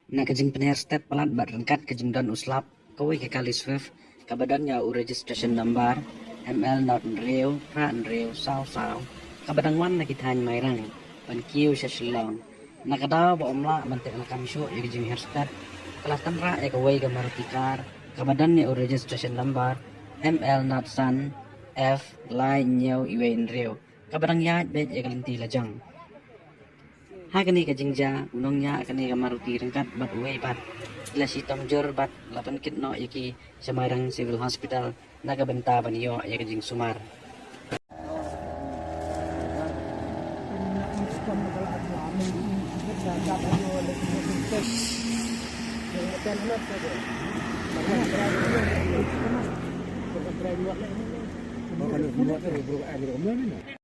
Na kajing penher step pelat bat rengkat kajing dan uslap kawai ke kali swift kabadannya u registration number ML not real pra real sao kabadang wan na kithan mairang pan kiu sa shillong nakada ba omla mantek na kamsyo ya kajing her step kelatan ra ya kawai ga marutikar kabadannya u registration number ML not san F line nyau iwe in real kabadang ya bet ya kalinti lajang Hakani ka jingja unongnya kani ka maruti rengkat bat uwe bat ila si tomjor bat lapan kit no yaki Semarang Civil Hospital naga benta baniyo ya jing sumar. Kalau buat dari